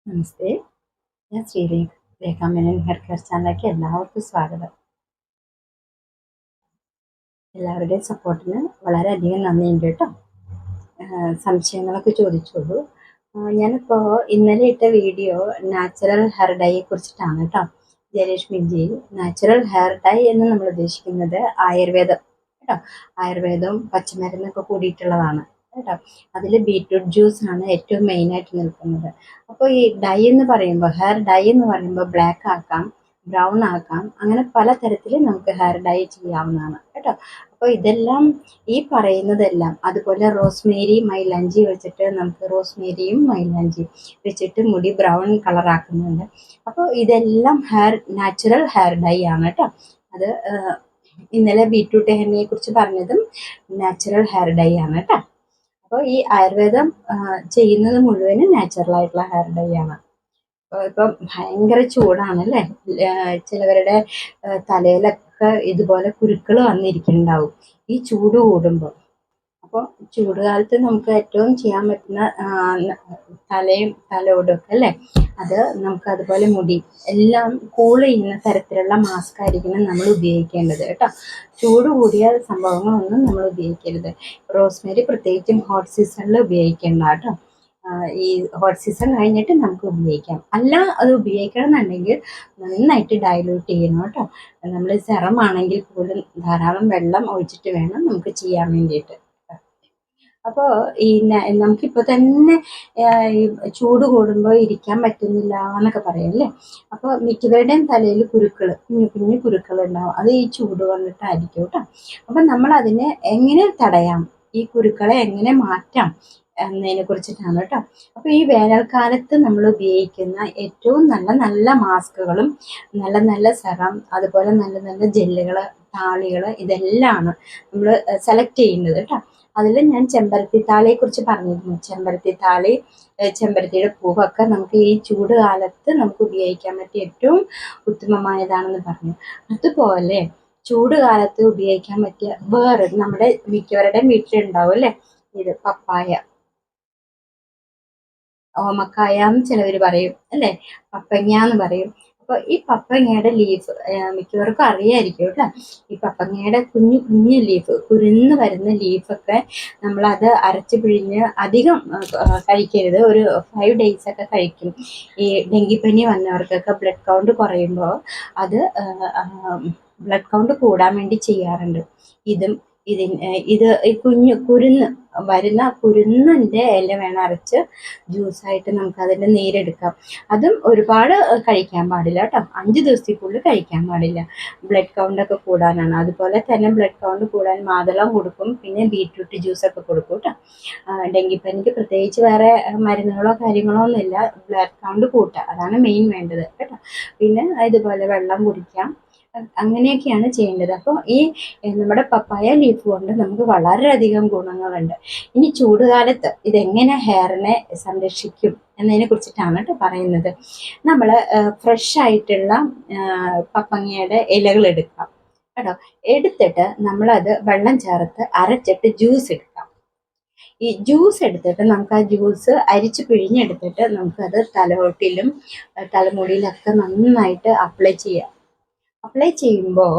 നമസ്തേ, ഞാൻ ശ്രീരേഖ. രേഖ Menon hair care ചാനലിലേക്ക് എല്ലാവർക്കും സ്വാഗതം. എല്ലാവരുടെയും സപ്പോർട്ടിന് വളരെയധികം നന്ദിയുണ്ട് കേട്ടോ. സംശയങ്ങളൊക്കെ ചോദിച്ചോളൂ. ഞാനിപ്പോൾ ഇന്നലെ ഇട്ട വീഡിയോ നാച്ചുറൽ ഹെയർ ഡൈയെ കുറിച്ചിട്ടാണ് കേട്ടോ. ജയലക്ഷ്മിജി, നാച്ചുറൽ ഹെയർ ഡൈ എന്ന് നമ്മൾ ഉദ്ദേശിക്കുന്നത് ആയുർവേദം കേട്ടോ. ആയുർവേദവും പച്ചമരുന്നൊക്കെ കൂടിയിട്ടുള്ളതാണ് കേട്ടോ. അതിൽ ബീറ്റ്റൂട്ട് ജ്യൂസ് ആണ് ഏറ്റവും മെയിനായിട്ട് നിൽക്കുന്നത്. അപ്പോൾ ഈ ഡൈ എന്ന് പറയുമ്പോൾ, ഹെയർ ഡൈ എന്ന് പറയുമ്പോൾ ബ്ലാക്ക് ആക്കാം, ബ്രൗൺ ആക്കാം, അങ്ങനെ പലതരത്തിൽ നമുക്ക് ഹെയർ ഡൈ ചെയ്യാവുന്നതാണ് കേട്ടോ. അപ്പോൾ ഇതെല്ലാം ഈ പറയുന്നതെല്ലാം, അതുപോലെ റോസ്മേരി മൈലാഞ്ചി വെച്ചിട്ട് നമുക്ക് റോസ്മേരിയും മൈലാഞ്ചിയും വെച്ചിട്ട് മുടി ബ്രൗൺ കളറാക്കുന്നുണ്ട്. അപ്പോൾ ഇതെല്ലാം നാച്ചുറൽ ഹെയർ ഡൈ ആണ് കേട്ടോ. അത് ഇന്നലെ ബീറ്റ്റൂട്ട് എണ്ണയെ കുറിച്ച് പറഞ്ഞതും നാച്ചുറൽ ഹെയർ ഡൈ ആണ് കേട്ടോ. അപ്പോൾ ഈ ആയുർവേദം ചെയ്യുന്നത് മുഴുവനും നാച്ചുറൽ ആയിട്ടുള്ള ഹെയർ ഡൈ ആണ്. ഇപ്പം ഭയങ്കര ചൂടാണല്ലേ, ചിലവരുടെ തലയിലൊക്കെ ഇതുപോലെ കുരുക്കൾ വന്നിരിക്കുന്നുണ്ടാവും ഈ ചൂട് കൂടുമ്പോൾ. അപ്പോൾ ചൂടുകാലത്ത് നമുക്ക് ഏറ്റവും ചെയ്യാൻ പറ്റുന്ന തലോടൊക്കെ അല്ലേ, അത് നമുക്ക് അതുപോലെ മുടി എല്ലാം കൂൾ ചെയ്യുന്ന തരത്തിലുള്ള മാസ്ക് ആയിരിക്കണം നമ്മൾ ഉപയോഗിക്കേണ്ടത് കേട്ടോ. ചൂട് കൂടിയ സംഭവങ്ങളൊന്നും നമ്മൾ ഉപയോഗിക്കരുത്. റോസ്മേരി പ്രത്യേകിച്ചും ഹോട്ട് സീസണിൽ ഉപയോഗിക്കേണ്ട കേട്ടോ. ഈ ഹോട്ട് സീസൺ കഴിഞ്ഞിട്ട് നമുക്ക് ഉപയോഗിക്കാം. അല്ല, അത് ഉപയോഗിക്കണം എന്നുണ്ടെങ്കിൽ നന്നായിട്ട് ഡൈല്യൂട്ട് ചെയ്യണം കേട്ടോ. നമ്മൾ സെറം ആണെങ്കിൽ പോലും ധാരാളം വെള്ളം ഒഴിച്ചിട്ട് വേണം നമുക്ക് ചെയ്യാൻ വേണ്ടിയിട്ട്. അപ്പോൾ ഈ നമുക്കിപ്പോൾ തന്നെ ഈ ചൂട് കൂടുമ്പോൾ ഇരിക്കാൻ പറ്റുന്നില്ല എന്നൊക്കെ പറയും അല്ലേ. അപ്പോൾ മിക്കവരുടെയും തലയിൽ കുരുക്കൾ, കുഞ്ഞു കുഞ്ഞു കുരുക്കൾ ഉണ്ടാവും. അത് ഈ ചൂട് കൊണ്ടിട്ടായിരിക്കും കേട്ടോ. അപ്പം നമ്മൾ അതിനെ എങ്ങനെ തടയാം, ഈ കുരുക്കളെ എങ്ങനെ മാറ്റാം എന്നതിനെ കുറിച്ചിട്ടാണ് കേട്ടോ. അപ്പോൾ ഈ വേനൽക്കാലത്ത് നമ്മൾ ഉപയോഗിക്കുന്ന ഏറ്റവും നല്ല നല്ല മാസ്കുകളും നല്ല നല്ല സെറം, അതുപോലെ നല്ല നല്ല ജെല്ലുകൾ, താളികൾ, ഇതെല്ലാമാണ് നമ്മൾ സെലക്ട് ചെയ്യുന്നത് കേട്ടോ. അതിൽ ഞാൻ ചെമ്പരത്തി താളിയെ കുറിച്ച് പറഞ്ഞിരുന്നു. ചെമ്പരത്തി താളി, ചെമ്പരത്തിയുടെ പൂവൊക്കെ നമുക്ക് ഈ ചൂട് കാലത്ത് നമുക്ക് ഉപയോഗിക്കാൻ പറ്റിയ ഏറ്റവും ഉത്തമമായതാണെന്ന് പറഞ്ഞു. അതുപോലെ ചൂട് കാലത്ത് ഉപയോഗിക്കാൻ പറ്റിയ വേറെ നമ്മുടെ മിക്കവരുടെയും വീട്ടിലുണ്ടാവും അല്ലേ, ഇത് പപ്പായ, ഓമക്കായ എന്ന് ചിലവർ പറയും അല്ലേ, പപ്പങ്ങ എന്ന് പറയും. അപ്പോൾ ഈ പപ്പങ്ങയുടെ ലീഫ് മിക്കവർക്കും അറിയായിരിക്കും കേട്ടോ. ഈ പപ്പങ്ങയുടെ കുഞ്ഞു കുഞ്ഞു ലീഫ്, കുരുന്ന് വരുന്ന ലീഫൊക്കെ നമ്മളത് അരച്ച് പിഴിഞ്ഞ് അധികം കഴിക്കരുത്. ഒരു 5 days ഒക്കെ കഴിക്കും. ഈ ഡെങ്കിപ്പനി വന്നവർക്കൊക്കെ ബ്ലഡ് കൗണ്ട് കുറയുമ്പോൾ അത് ബ്ലഡ് കൗണ്ട് കൂടാൻ വേണ്ടി ചെയ്യാറുണ്ട്. ഇത് ഈ കുരുന്ന് വരുന്ന കുരുന്നിൻ്റെ ഇല വേണം അരച്ച് ജ്യൂസായിട്ട് നമുക്ക് അതിൻ്റെ നീരെടുക്കാം. അതും ഒരുപാട് കഴിക്കാൻ പാടില്ല കേട്ടോ. 5 ദിവസത്തേക്കുള്ളിൽ കഴിക്കാൻ പാടില്ല. ബ്ലഡ് കൗണ്ടൊക്കെ കൂടാനാണ്. അതുപോലെ തന്നെ ബ്ലഡ് കൗണ്ട് കൂടാൻ മാതളം കൊടുക്കും, പിന്നെ ബീറ്റ്റൂട്ട് ജ്യൂസൊക്കെ കൊടുക്കും കേട്ടോ. ഡെങ്കിപ്പനിക്ക് പ്രത്യേകിച്ച് വേറെ മരുന്നുകളോ കാര്യങ്ങളോ ഒന്നുമില്ല. ബ്ലഡ് കൗണ്ട് കൂട്ടുക, അതാണ് മെയിൻ വേണ്ടത് കേട്ടോ. പിന്നെ ഇതുപോലെ വെള്ളം കുടിക്കാം, അങ്ങനെയൊക്കെയാണ് ചെയ്യേണ്ടത്. അപ്പോൾ ഈ നമ്മുടെ പപ്പായ ലീഫ് കൊണ്ട് നമുക്ക് വളരെയധികം ഗുണങ്ങളുണ്ട്. ഇനി ചൂടുകാലത്ത് ഇതെങ്ങനെ ഹെയറിനെ സംരക്ഷിക്കും എന്നതിനെ കുറിച്ചിട്ടാണ് കേട്ടോ പറയുന്നത്. നമ്മൾ ഫ്രഷ് ആയിട്ടുള്ള പപ്പങ്ങയുടെ ഇലകൾ എടുക്കാം കേട്ടോ. എടുത്തിട്ട് നമ്മളത് വെള്ളം ചേർത്ത് അരച്ചിട്ട് ജ്യൂസ് എടുക്കാം. ഈ ജ്യൂസ് എടുത്തിട്ട് നമുക്ക് ആ ജ്യൂസ് അരിച്ച് പിഴിഞ്ഞെടുത്തിട്ട് നമുക്കത് തലയോട്ടിലും തലമുടിയിലൊക്കെ നന്നായിട്ട് അപ്ലൈ ചെയ്യാം. അപ്ലൈ ചെയ്യുമ്പോൾ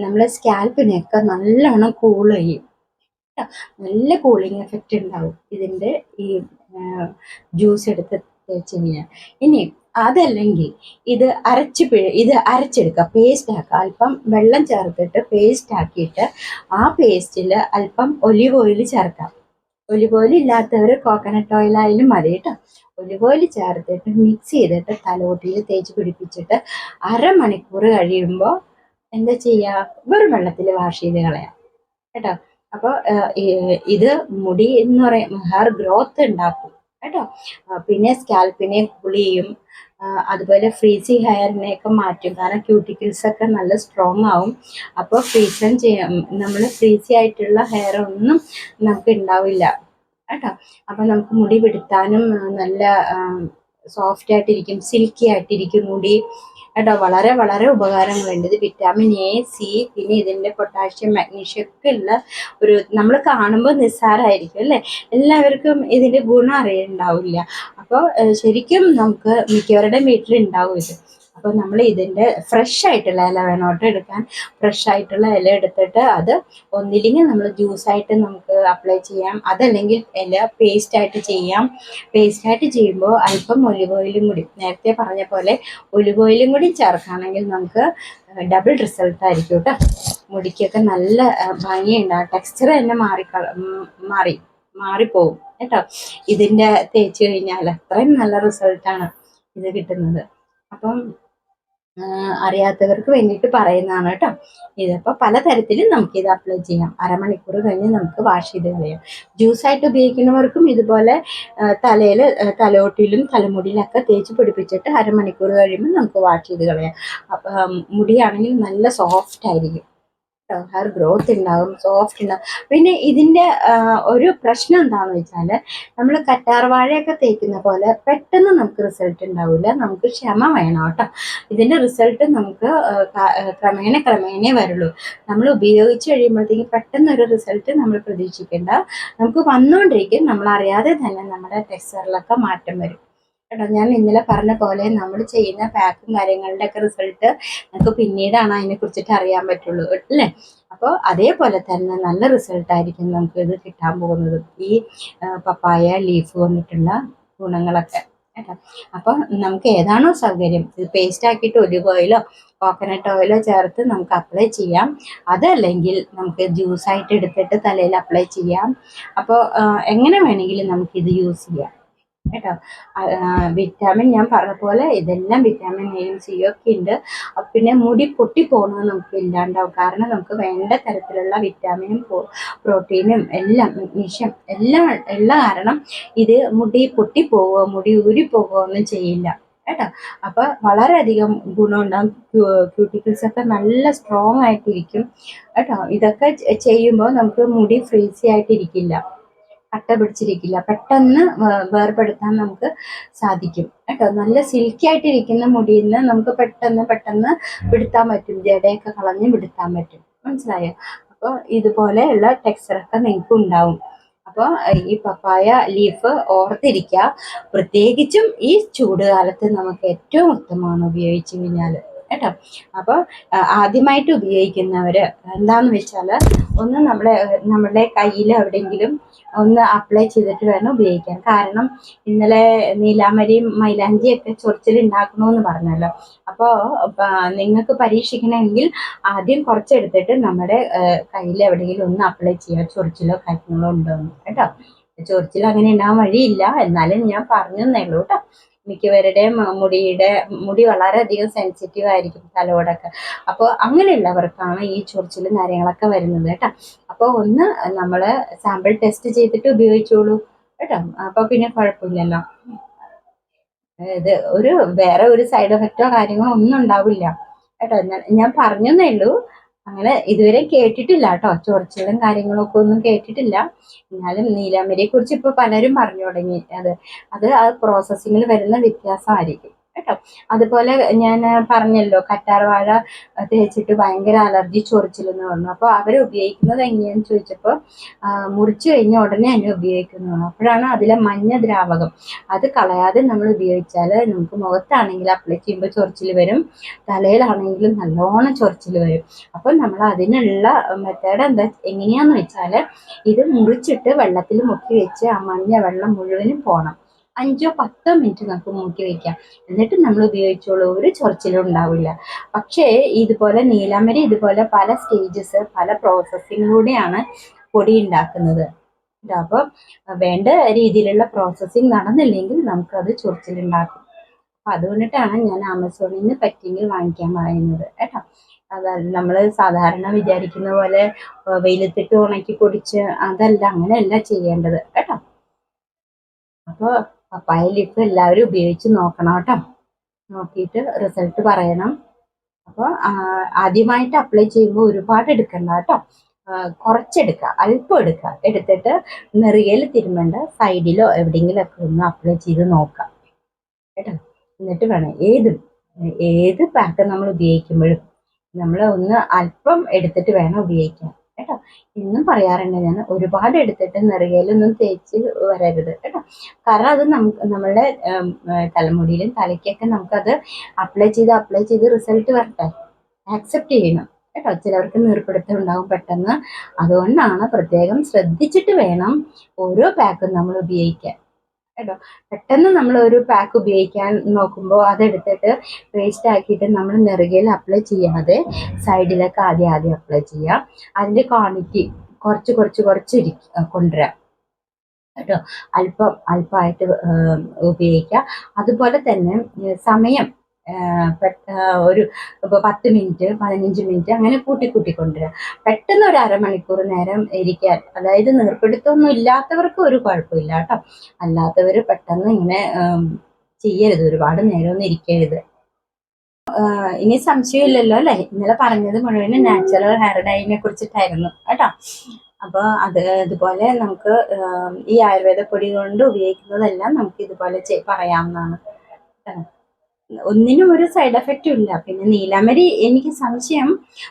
നമ്മളെ സ്കാൽപ്പിനെയൊക്കെ നല്ലോണം കൂൾ ചെയ്യും. നല്ല കൂളിംഗ് എഫക്റ്റ് ഉണ്ടാവും ഇതിൻ്റെ ഈ ജ്യൂസ് എടുത്ത് തേച്ച് കഴിഞ്ഞാൽ. ഇനി അതല്ലെങ്കിൽ ഇത് അരച്ചെടുക്കുക, പേസ്റ്റ് ആക്കുക. അല്പം വെള്ളം ചേർത്തിട്ട് പേസ്റ്റ് ആക്കിയിട്ട് ആ പേസ്റ്റിൽ അല്പം ഒലിവ് ഓയിൽ ചേർക്കാം. ഒലിവ് ഓയിൽ ഇല്ലാത്തവർ കോക്കനട്ട് ഓയിലായാലും മതി കേട്ടോ. ഒലിവ് ഓയിൽ ചേർത്തിട്ട് മിക്സ് ചെയ്തിട്ട് തലോട്ടിയിൽ തേച്ച് പിടിപ്പിച്ചിട്ട് അരമണിക്കൂർ കഴിയുമ്പോൾ എന്താ ചെയ്യുക, വെറും വെള്ളത്തിൽ വാഷ് ചെയ്ത് കളയാം കേട്ടോ. അപ്പോൾ ഇത് മുടി എന്ന് പറയും ഹെയർ ഗ്രോത്ത് ഉണ്ടാക്കും കേട്ടോ. പിന്നെ സ്കാൽപ്പിനെ കൂൾ ചെയ്യും, അതുപോലെ ഫ്രീസി ഹെയറിനെയൊക്കെ മാറ്റും. കാരണം ക്യൂട്ടിക്കിൾസൊക്കെ നല്ല സ്ട്രോങ് ആവും. അപ്പോൾ നമ്മൾ ഫ്രീസി ആയിട്ടുള്ള ഹെയർ ഒന്നും നമുക്ക് ഉണ്ടാവില്ല കേട്ടോ. അപ്പോൾ നമുക്ക് മുടി പിടുത്താനും നല്ല സോഫ്റ്റ് ആയിട്ടിരിക്കും, സിൽക്കി ആയിട്ടിരിക്കും മുടി കേട്ടോ. വളരെ വളരെ ഉപകാരങ്ങളുണ്ട്. ഇത് വിറ്റാമിൻ എ, സി, പിന്നെ ഇതിൻ്റെ പൊട്ടാഷ്യം, മാഗ്നീഷ്യം ഒക്കെ ഉള്ള നമ്മൾ കാണുമ്പോൾ നിസ്സാരമായിരിക്കും അല്ലേ, എല്ലാവർക്കും ഇതിൻ്റെ ഗുണം അറിയുന്നുണ്ടാവില്ല. അപ്പോൾ അപ്പോൾ ശരിക്കും നമുക്ക് മിക്കവരുടെ വീട്ടിലുണ്ടാവും ഇത്. അപ്പോൾ നമ്മൾ ഇതിൻ്റെ ഫ്രഷ് ആയിട്ടുള്ള ഇല വേണം കേട്ടോ എടുക്കാൻ. ഫ്രഷ് ആയിട്ടുള്ള ഇല എടുത്തിട്ട് അത് ഒന്നില്ലെങ്കിൽ നമ്മൾ ജ്യൂസായിട്ട് നമുക്ക് അപ്ലൈ ചെയ്യാം, അതല്ലെങ്കിൽ ഇല പേസ്റ്റായിട്ട് ചെയ്യാം. പേസ്റ്റായിട്ട് ചെയ്യുമ്പോൾ അല്പം ഒലിവ് ഓയിലും കൂടി, നേരത്തെ പറഞ്ഞ പോലെ ഒലിവ് ഓയിലും കൂടി ചേർക്കുകയാണെങ്കിൽ നമുക്ക് ഡബിൾ റിസൾട്ട് ആയിരിക്കും കേട്ടോ. മുടിക്കൊക്കെ നല്ല ഭംഗിയുണ്ടാകും, ടെക്സ്ചർ തന്നെ മാറിപ്പോവും കേട്ടോ. ഇതിൻ്റെ തേച്ച് കഴിഞ്ഞാൽ അത്രയും നല്ല റിസൾട്ടാണ് ഇത് കിട്ടുന്നത്. അപ്പം അറിയാത്തവർക്ക് വേണ്ടിയിട്ട് പറയുന്നതാണ് കേട്ടോ. ഇതിപ്പോൾ പലതരത്തിലും നമുക്കിത് അപ്ലൈ ചെയ്യാം. അരമണിക്കൂർ കഴിഞ്ഞ് നമുക്ക് വാഷ് ചെയ്ത് കളയാം. ജ്യൂസായിട്ട് ഉപയോഗിക്കുന്നവർക്കും ഇതുപോലെ തലയിൽ, തലോട്ടിലും തലമുടിയിലൊക്കെ തേച്ച് പിടിപ്പിച്ചിട്ട് അരമണിക്കൂർ കഴിയുമ്പോൾ നമുക്ക് വാഷ് ചെയ്ത് കളയാം. അപ്പം മുടിയാണെങ്കിൽ നല്ല സോഫ്റ്റ് ആയിരിക്കും, ഹെയർ ഗ്രോത്ത് ഉണ്ടാകും, സോഫ്റ്റ് ഉണ്ടാകും. പിന്നെ ഇതിൻ്റെ ഒരു പ്രശ്നം എന്താണെന്ന് വെച്ചാൽ നമ്മൾ കറ്റാർ വാഴയൊക്കെ തേക്കുന്ന പോലെ പെട്ടെന്ന് നമുക്ക് റിസൾട്ട് ഉണ്ടാവില്ല. നമുക്ക് ക്ഷമ വേണം കേട്ടോ. ഇതിൻ്റെ റിസൾട്ട് നമുക്ക് ക്രമേണ വരുള്ളൂ. നമ്മൾ ഉപയോഗിച്ച് കഴിയുമ്പോഴത്തേക്കും പെട്ടെന്നൊരു റിസൾട്ട് നമ്മൾ പ്രതീക്ഷിക്കേണ്ട. നമുക്ക് വന്നുകൊണ്ടിരിക്കും, നമ്മളറിയാതെ തന്നെ നമ്മുടെ ടെക്സ്ചറിലൊക്കെ മാറ്റം വരും കേട്ടോ. ഞാൻ ഇന്നലെ പറഞ്ഞ പോലെ നമ്മൾ ചെയ്യുന്ന പാക്കും കാര്യങ്ങളുടെ ഒക്കെ റിസൾട്ട് നമുക്ക് പിന്നീടാണ് അതിനെ കുറിച്ചിട്ട് അറിയാൻ പറ്റുള്ളൂ അല്ലേ. അപ്പോൾ അതേപോലെ തന്നെ നല്ല റിസൾട്ടായിരിക്കും നമുക്ക് ഇത് കിട്ടാൻ പോകുന്നത്, ഈ പപ്പായ ലീഫ് വന്നിട്ടുള്ള ഗുണങ്ങളൊക്കെ കേട്ടോ. അപ്പോൾ നമുക്ക് ഏതാണോ സൗകര്യം, ഇത് പേസ്റ്റ് ആക്കിയിട്ട് ഒലിവ് ഓയിലോ കോക്കനട്ട് ഓയിലോ ചേർത്ത് നമുക്ക് അപ്ലൈ ചെയ്യാം, അതല്ലെങ്കിൽ നമുക്ക് ജ്യൂസായിട്ട് എടുത്തിട്ട് തലയിൽ അപ്ലൈ ചെയ്യാം. അപ്പോൾ എങ്ങനെ വേണമെങ്കിലും നമുക്കിത് യൂസ് ചെയ്യാം കേട്ടോ. വിറ്റാമിൻ ഞാൻ പറഞ്ഞ പോലെ ഇതെല്ലാം വിറ്റാമിൻ എയും സിയും ഒക്കെ ഉണ്ട്. പിന്നെ മുടി പൊട്ടിപ്പോകുന്നത് നമുക്ക് ഇല്ലാണ്ടാവും, കാരണം നമുക്ക് വേണ്ട തരത്തിലുള്ള വിറ്റാമിനും പ്രോട്ടീനും എല്ലാം, മഗ്നീഷ്യം എല്ലാം ഉള്ള കാരണം ഇത് മുടി പൊട്ടിപ്പോവുകയോ മുടി ഊരിപ്പോവുകയോ ഒന്നും ചെയ്യില്ല കേട്ടോ. അപ്പോൾ വളരെയധികം ഗുണമുണ്ടാകും. ക്യൂട്ടിക്കിൾസ് ഒക്കെ നല്ല സ്ട്രോങ് ആയിട്ടിരിക്കും കേട്ടോ. ഇതൊക്കെ ചെയ്യുമ്പോൾ നമുക്ക് മുടി ഫ്രീസി ആയിട്ടിരിക്കില്ല, കട്ട പിടിച്ചിരിക്കില്ല, പെട്ടെന്ന് വേർപെടുത്താൻ നമുക്ക് സാധിക്കും കേട്ടോ. നല്ല സിൽക്കി ആയിട്ടിരിക്കുന്ന മുടിയിൽ നിന്ന് നമുക്ക് പെട്ടെന്ന് വിടുത്താൻ പറ്റും, ജടയൊക്കെ കളഞ്ഞ് വിടുത്താൻ പറ്റും, മനസ്സിലായോ. അപ്പോൾ ഇതുപോലെയുള്ള ടെക്സ്ചറൊക്കെ നിങ്ങൾക്ക് ഉണ്ടാവും. അപ്പോൾ ഈ പപ്പായ ലീഫ് ഓർത്തിരിക്കുക, പ്രത്യേകിച്ചും ഈ ചൂട് കാലത്ത് നമുക്ക് ഏറ്റവും ഉത്തമമാണ് ഉപയോഗിച്ച് കഴിഞ്ഞാൽ കേട്ടോ. അപ്പോൾ ആദ്യമായിട്ട് ഉപയോഗിക്കുന്നവർ എന്താന്ന് വെച്ചാൽ ഒന്ന് നമ്മുടെ കയ്യിൽ എവിടെയെങ്കിലും ഒന്ന് അപ്ലൈ ചെയ്തിട്ട് വേണം ഉപയോഗിക്കാൻ. കാരണം ഇന്നലെ നീലാമരിയും മൈലാഞ്ചിയൊക്കെ ചൊറിച്ചിലുണ്ടാക്കണമെന്ന് പറഞ്ഞല്ലോ. അപ്പോൾ നിങ്ങൾക്ക് പരീക്ഷിക്കണമെങ്കിൽ ആദ്യം കുറച്ചെടുത്തിട്ട് നമ്മുടെ കയ്യിൽ എവിടെയെങ്കിലും ഒന്ന് അപ്ലൈ ചെയ്യുക, ചൊറിച്ചിലോ കാര്യങ്ങളോ ഉണ്ടോയെന്ന് കേട്ടോ. ചൊറിച്ചിൽ അങ്ങനെ ഉണ്ടാകാൻ വഴിയില്ല, എന്നാലും ഞാൻ പറഞ്ഞു തന്നേ ഉള്ളൂ കേട്ടോ. മിക്കവരുടെയും മുടി വളരെയധികം സെൻസിറ്റീവ് ആയിരിക്കും തലോടൊക്കെ. അപ്പോൾ അങ്ങനെയുള്ളവർക്കാണ് ഈ ചൊറിച്ചിലും കാര്യങ്ങളൊക്കെ വരുന്നത് കേട്ടോ. അപ്പോൾ ഒന്ന് നമ്മൾ സാമ്പിൾ ടെസ്റ്റ് ചെയ്തിട്ട് ഉപയോഗിച്ചോളൂ കേട്ടോ. അപ്പോൾ പിന്നെ കുഴപ്പമില്ലല്ലോ. ഇത് വേറെ ഒരു സൈഡ് എഫക്റ്റോ കാര്യങ്ങളോ ഒന്നും ഉണ്ടാവില്ല കേട്ടോ. ഞാൻ പറഞ്ഞതേ ഉള്ളൂ, അങ്ങനെ ഇതുവരെ കേട്ടിട്ടില്ല കേട്ടോ. ചൊറിച്ചിലും കാര്യങ്ങളൊക്കെ ഒന്നും കേട്ടിട്ടില്ല. എന്നാലും നീലാംബരിയെ കുറിച്ച് ഇപ്പൊ പലരും പറഞ്ഞു തുടങ്ങി. അത് ആ പ്രോസസ്സിങ്ങിൽ വരുന്ന വ്യത്യാസമായിരിക്കും കേട്ടോ. അതുപോലെ ഞാൻ പറഞ്ഞല്ലോ, കറ്റാർ വാഴ തേച്ചിട്ട് ഭയങ്കര അലർജി ചൊറിച്ചിലെന്ന് പറഞ്ഞു. അപ്പോൾ അവർ ഉപയോഗിക്കുന്നത് എങ്ങനെയാന്ന് ചോദിച്ചപ്പോൾ മുറിച്ചു കഴിഞ്ഞ ഉടനെ തന്നെ ഉപയോഗിക്കുന്നു. അപ്പോഴാണ് അതിലെ മഞ്ഞ ദ്രാവകം അത് കളയാതെ നമ്മൾ ഉപയോഗിച്ചാൽ നമുക്ക് മുഖത്താണെങ്കിൽ അപ്ലൈ ചെയ്യുമ്പോൾ ചൊറിച്ചിൽ വരും, തലയിലാണെങ്കിലും നല്ലോണം ചൊറിച്ചിൽ വരും. അപ്പോൾ നമ്മൾ അതിനുള്ള മെത്തേഡ് എങ്ങനെയാന്ന് വെച്ചാൽ ഇത് മുറിച്ചിട്ട് വെള്ളത്തിൽ മുക്കി വെച്ച് ആ മഞ്ഞ വെള്ളം മുഴുവനും പോകണം. 5-10 മിനിറ്റ് നമുക്ക് മൂക്കി വെക്കാം, എന്നിട്ട് നമ്മൾ ഉപയോഗിച്ചോളൂ, ഒരു ചൊറിച്ചിലും ഉണ്ടാവില്ല. പക്ഷേ ഇതുപോലെ നീലാംബരി ഇതുപോലെ പല സ്റ്റേജസ്, പല പ്രോസസ്സിങ്ങിലൂടെയാണ് പൊടി ഉണ്ടാക്കുന്നത്. അപ്പോൾ വേണ്ട രീതിയിലുള്ള പ്രോസസ്സിങ് നടന്നില്ലെങ്കിൽ നമുക്കത് ചൊറിച്ചിലുണ്ടാക്കും. അപ്പം അതുകൊണ്ടിട്ടാണ് ഞാൻ ആമസോണിൽ നിന്ന് പറ്റിയെങ്കിൽ വാങ്ങിക്കാൻ പറയുന്നത് കേട്ടോ. അതായത് നമ്മൾ സാധാരണ വിചാരിക്കുന്ന പോലെ വെയിലത്തിട്ട് ഉണക്കി പൊടിച്ച് അതല്ല, അങ്ങനെയല്ല ചെയ്യേണ്ടത് കേട്ടോ. അപ്പോൾ പപ്പായ ലീഫ് എല്ലാവരും ഉപയോഗിച്ച് നോക്കണം കേട്ടോ. നോക്കിയിട്ട് റിസൾട്ട് പറയണം. അപ്പോൾ ആദ്യമായിട്ട് അപ്ലൈ ചെയ്യുമ്പോൾ ഒരുപാട് എടുക്കണ്ട കേട്ടോ, കുറച്ചെടുക്കുക, അല്പം എടുക്കുക. എടുത്തിട്ട് നെറുകയിൽ തിരുമ്പേണ്ട, സൈഡിലോ എവിടെയെങ്കിലുമൊക്കെ ഒന്ന് അപ്ലൈ ചെയ്ത് നോക്കാം കേട്ടോ. എന്നിട്ട് വേണം ഏത് പാക്ക് നമ്മൾ ഉപയോഗിക്കുമ്പോഴും നമ്മൾ ഒന്ന് അല്പം എടുത്തിട്ട് വേണം ഉപയോഗിക്കാൻ കേട്ടോ. ഇന്നും പറയാറുണ്ട് ഞാൻ, ഒരുപാട് എടുത്തിട്ട് നെറുകയിലൊന്നും തേച്ച് വരരുത് കേട്ടോ. കാരണം അത് നമുക്ക് നമ്മളുടെ തലമുടിയിലും തലയ്ക്കൊക്കെ നമുക്കത് അപ്ലൈ ചെയ്ത് റിസൾട്ട് വരട്ടെ, ആക്സെപ്റ്റ് ചെയ്യണം കേട്ടോ. ചിലവർക്ക് നീർപ്പിടുത്തം ഉണ്ടാവും പെട്ടെന്ന്. അതുകൊണ്ടാണ് പ്രത്യേകം ശ്രദ്ധിച്ചിട്ട് വേണം ഓരോ പാക്കും നമ്മൾ ഉപയോഗിക്കാൻ കേട്ടോ. പെട്ടെന്ന് നമ്മൾ ഒരു പാക്ക് ഉപയോഗിക്കാൻ നോക്കുമ്പോൾ അതെടുത്തിട്ട് വേസ്റ്റ് ആക്കിയിട്ട് നമ്മൾ നെറുകയിൽ അപ്ലൈ ചെയ്യാതെ സൈഡിലൊക്കെ ആദ്യം അപ്ലൈ ചെയ്യാം. അതിൻ്റെ ക്വാണ്ടിറ്റി കുറച്ച് കൊണ്ടുവരാം കേട്ടോ. അല്പമായിട്ട് ഉപയോഗിക്കുക. അതുപോലെ തന്നെ സമയം ഒരു ഇപ്പോൾ 10 മിനിറ്റ് 15 മിനിറ്റ് അങ്ങനെ കൊണ്ടുവരിക. പെട്ടെന്ന് ഒരു അരമണിക്കൂർ നേരം ഇരിക്കാൻ, അതായത് നീർപ്പിടുത്തമൊന്നും ഇല്ലാത്തവർക്ക് ഒരു കുഴപ്പമില്ല കേട്ടോ. അല്ലാത്തവർ പെട്ടെന്ന് ഇങ്ങനെ ചെയ്യരുത്, ഒരുപാട് നേരമൊന്നും ഇരിക്കരുത്. ഇനി സംശയമില്ലല്ലോ അല്ലേ? ഇന്നലെ പറഞ്ഞത് മുഴുവനും നാച്ചുറൽ ഹെയർ ഡൈനെ കുറിച്ചിട്ടായിരുന്നു കേട്ടോ. അപ്പോൾ ഇതുപോലെ നമുക്ക് ഈ ആയുർവേദ പൊടി കൊണ്ട് ഉപയോഗിക്കുന്നതെല്ലാം നമുക്ക് ഇതുപോലെ പറയാവുന്നതാണ്. ഒന്നിനും ഒരു സൈഡ് എഫക്റ്റും ഇല്ല. പിന്നെ നീലാമരി എനിക്ക് സംശയം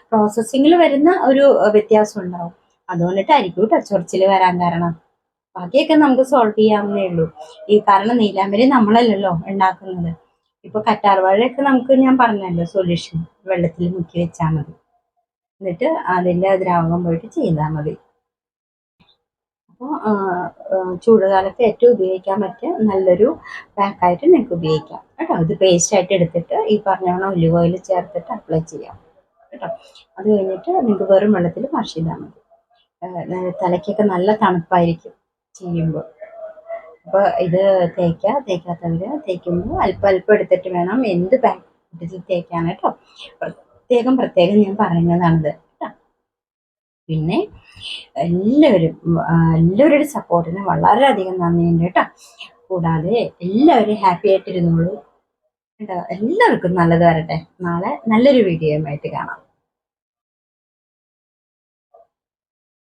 പ്രോസസ്സിങ്ങിൽ വരുന്ന ഒരു വ്യത്യാസം ഉണ്ടാവും, അതുകൊണ്ടിട്ടായിരിക്കും കേട്ടോ ചൊറിച്ചിൽ വരാൻ കാരണം. ബാക്കിയൊക്കെ നമുക്ക് സോൾവ് ചെയ്യാവുന്നേ ഉള്ളൂ. കാരണം നീലാമരി നമ്മളല്ലല്ലോ ഉണ്ടാക്കുന്നത്. ഇപ്പൊ കറ്റാർവാഴയൊക്കെ നമുക്ക് ഞാൻ പറഞ്ഞല്ലോ സൊല്യൂഷൻ, വെള്ളത്തിൽ മുക്കി വെച്ചാൽ മതി, എന്നിട്ട് അതിൻ്റെ ദ്രാവകം പോയിട്ട് ചെയ്താൽ മതി. അപ്പോൾ ചൂടുകാലത്ത് ഏറ്റവും ഉപയോഗിക്കാൻ പറ്റിയ നല്ലൊരു പാക്കായിട്ട് നിങ്ങൾക്ക് ഉപയോഗിക്കാം കേട്ടോ. ഇത് പേസ്റ്റായിട്ട് എടുത്തിട്ട് ഈ പറഞ്ഞ ഒലിവ് ഓയിൽ ചേർത്തിട്ട് അപ്ലൈ ചെയ്യാം കേട്ടോ. അത് കഴിഞ്ഞിട്ട് നിങ്ങൾക്ക് വെറും വെള്ളത്തിൽ വാഷ് ചെയ്താൽ മതി. തലയ്ക്കൊക്കെ നല്ല തണുപ്പായിരിക്കും ചെയ്യുമ്പോൾ. അപ്പോൾ ഇത് തേക്കാത്തവർ തേക്കുമ്പോൾ അല്പം എടുത്തിട്ട് വേണം എന്ത് പാക്കറ്റിൽ തേക്കാൻ കേട്ടോ. പ്രത്യേകം ഞാൻ പറയുന്നതാണിത് കേട്ടോ. പിന്നെ എല്ലാവരുടെ സപ്പോർട്ടിന് വളരെയധികം നന്ദിയുണ്ട് കേട്ടോ. കൂടാതെ എല്ലാവരും ഹാപ്പി ആയിട്ടിരുന്നോളൂ കേട്ടോ. എല്ലാവർക്കും നല്ലത് വരട്ടെ. നാളെ നല്ലൊരു വീഡിയോയുമായിട്ട് കാണാം.